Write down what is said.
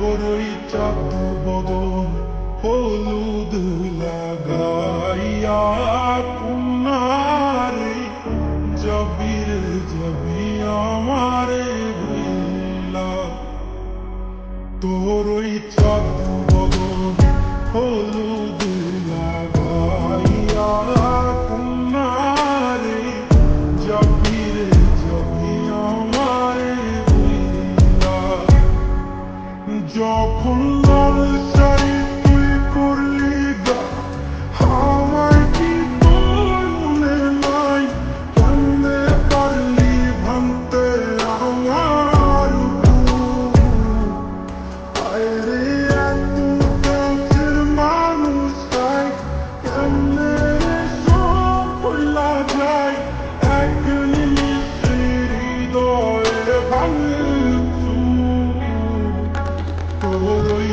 তোরই চাঁদ বদন হলুদ লাগাইয়া কুনারে জবির জবি আমারে ভুলা। তোরই চাঁদ বদন হলুদ লাগাইয়া কুনারে জবির জবি আমারে ভুলা। যখন লাল শাড়ি তুই করলি গা আমায় কি তোর মনে নাই? কেমনে পারলি ভাঙতে আমার আরে এত কাছের মানুষটাই কেমনে সব ভুলা যায়? এক নিমিষে হৃদয়ে ভাঙে তোরই